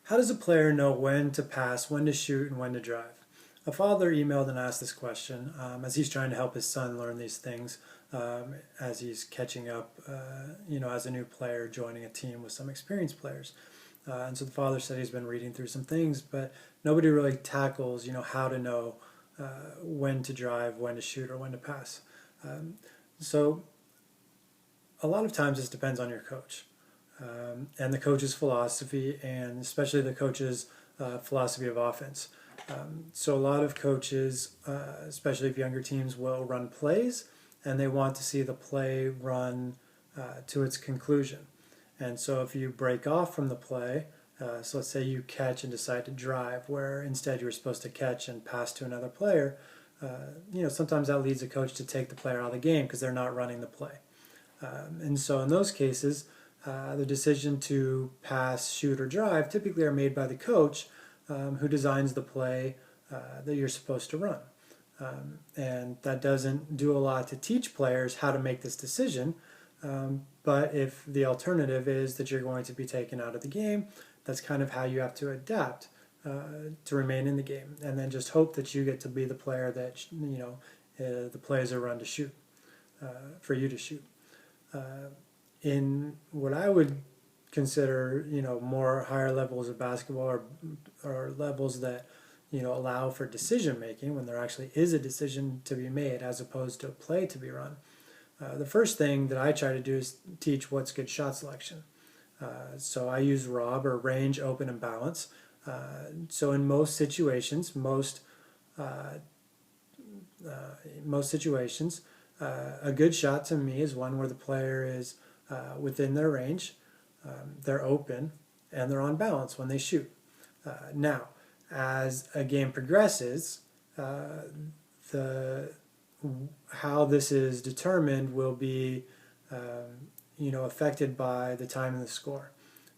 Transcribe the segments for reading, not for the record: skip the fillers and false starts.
How does a player know when to pass, when to shoot, and when to drive? A father emailed and asked this question as he's trying to help his son learn these things as he's catching up, as a new player joining a team with some experienced players. And so the father said he's been reading through some things, but nobody really tackles, how to know when to drive, when to shoot, or when to pass. Um, so a lot of times this depends on your coach and the coach's philosophy, and especially the coach's philosophy of offense. So a lot of coaches, especially if younger teams, will run plays, and they want to see the play run to its conclusion. And so if you break off from the play, so let's say you catch and decide to drive, where instead you were supposed to catch and pass to another player, sometimes that leads a coach to take the player out of the game because they're not running the play. And so in those cases, the decision to pass, shoot, or drive typically are made by the coach who designs the play that you're supposed to run. And that doesn't do a lot to teach players how to make this decision. But if the alternative is that you're going to be taken out of the game, that's kind of how you have to adapt to remain in the game. And then just hope that you get to be the player that, the plays are run to shoot, for you to shoot. In what I would consider, more higher levels of basketball or levels that, allow for decision making when there actually is a decision to be made as opposed to a play to be run. The first thing that I try to do is teach what's good shot selection. So I use ROB, or range, open, and balance. So in most situations, a good shot to me is one where the player is within their range, they're open, and they're on balance when they shoot. Now, as a game progresses, the how this is determined will be affected by the time and the score.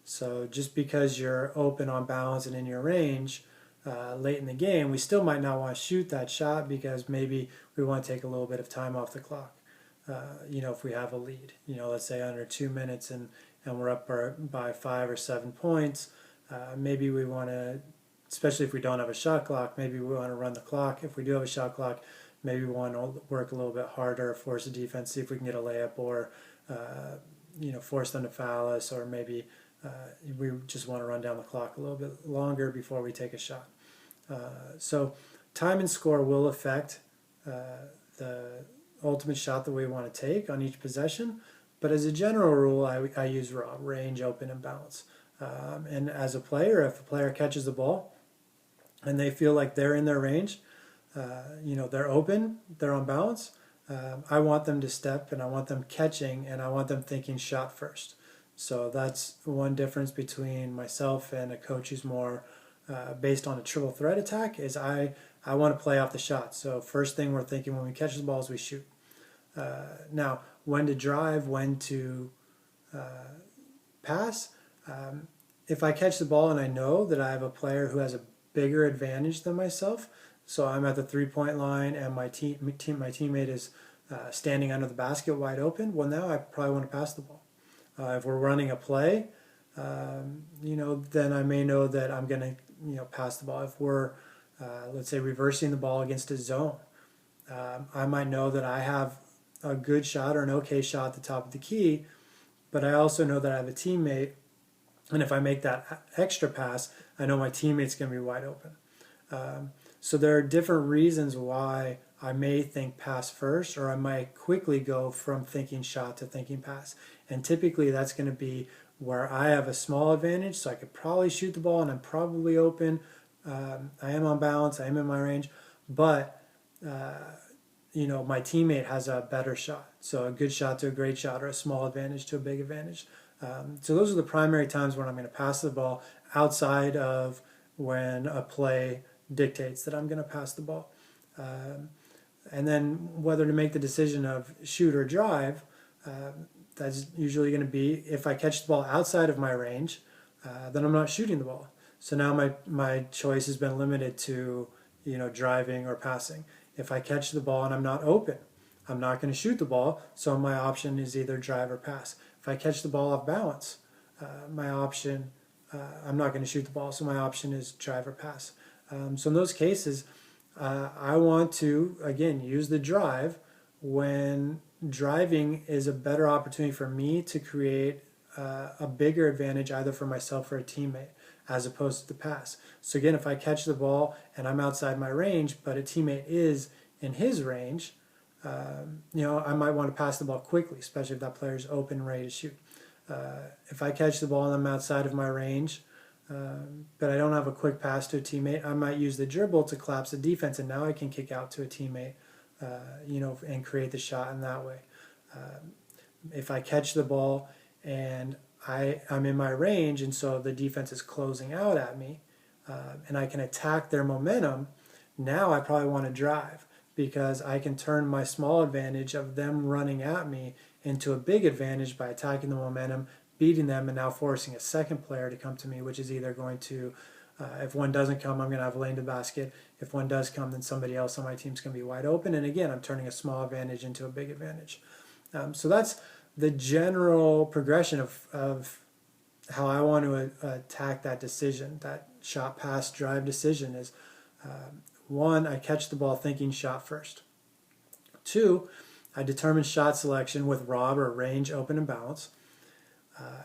So just because you're open, on balance, and in your range late in the game, we still might not want to shoot that shot because maybe we want to take a little bit of time off the clock. If we have a lead, let's say under 2 minutes and we're up by 5 or 7 points, maybe we want to, especially if we don't have a shot clock, maybe we want to run the clock. If we do have a shot clock, maybe we want to work a little bit harder, force the defense, see if we can get a layup, or force them to foul us, or maybe we just want to run down the clock a little bit longer before we take a shot. So time and score will affect the ultimate shot that we want to take on each possession, but as a general rule, I use ROB, range, open, and balance. And as a player, if a player catches the ball and they feel like they're in their range, they're open, they're on balance, I want them to step, and I want them catching, and I want them thinking shot first. So that's one difference between myself and a coach who's more based on a triple threat attack, is I want to play off the shot. So first thing we're thinking when we catch the ball is we shoot. Now, when to drive, when to pass. If I catch the ball and I know that I have a player who has a bigger advantage than myself, so I'm at the three-point line and my teammate is standing under the basket wide open, well, now I probably want to pass the ball. If we're running a play, then I may know that I'm going to, pass the ball. If we're, let's say, reversing the ball against a zone, I might know that I have a good shot or an okay shot at the top of the key, but I also know that I have a teammate, and if I make that extra pass, I know my teammate's going to be wide open. So there are different reasons why I may think pass first, or I might quickly go from thinking shot to thinking pass. And typically that's going to be where I have a small advantage, so I could probably shoot the ball and I'm probably open. I am on balance, I am in my range, but my teammate has a better shot. So a good shot to a great shot, or a small advantage to a big advantage. So those are the primary times when I'm going to pass the ball, outside of when a play dictates that I'm going to pass the ball. And then whether to make the decision of shoot or drive, that's usually going to be, if I catch the ball outside of my range, then I'm not shooting the ball. So now my choice has been limited to driving or passing. If I catch the ball and I'm not open, I'm not going to shoot the ball, so my option is either drive or pass. If I catch the ball off balance, my option I'm not going to shoot the ball, so my option is drive or pass. So in those cases, I want to, again, use the drive when driving is a better opportunity for me to create a bigger advantage either for myself or a teammate as opposed to the pass. So again, if I catch the ball and I'm outside my range, but a teammate is in his range, I might want to pass the ball quickly, especially if that player is open and ready to shoot. If I catch the ball and I'm outside of my range, but I don't have a quick pass to a teammate, I might use the dribble to collapse the defense, and now I can kick out to a teammate, and create the shot in that way. If I catch the ball and I'm in my range, and so the defense is closing out at me, and I can attack their momentum, now I probably want to drive because I can turn my small advantage of them running at me into a big advantage by attacking the momentum, beating them, and now forcing a second player to come to me, which is either going to, if one doesn't come, I'm going to have a lane to the basket. If one does come, then somebody else on my team is going to be wide open. And again, I'm turning a small advantage into a big advantage. So that's the general progression of how I want to attack that decision, that shot, pass, drive decision is, one, I catch the ball thinking shot first. Two, I determine shot selection with rob or range, open, and bounce.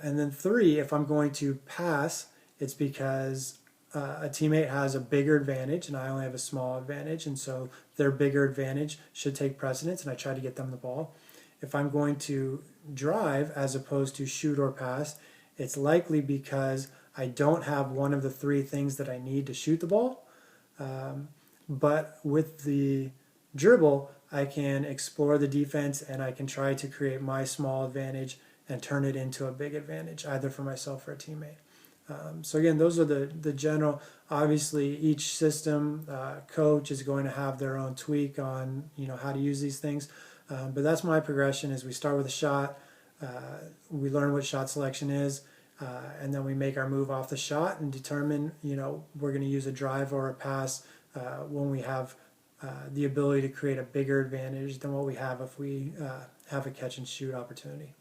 And then three, if I'm going to pass, it's because a teammate has a bigger advantage and I only have a small advantage, and so their bigger advantage should take precedence, and I try to get them the ball. If I'm going to drive as opposed to shoot or pass, it's likely because I don't have one of the three things that I need to shoot the ball. But with the dribble, I can explore the defense and I can try to create my small advantage and turn it into a big advantage, either for myself or a teammate. So again, those are the general. Obviously, each system coach is going to have their own tweak on how to use these things. But that's my progression: is we start with a shot, we learn what shot selection is, and then we make our move off the shot and determine we're going to use a drive or a pass when we have the ability to create a bigger advantage than what we have if we have a catch and shoot opportunity.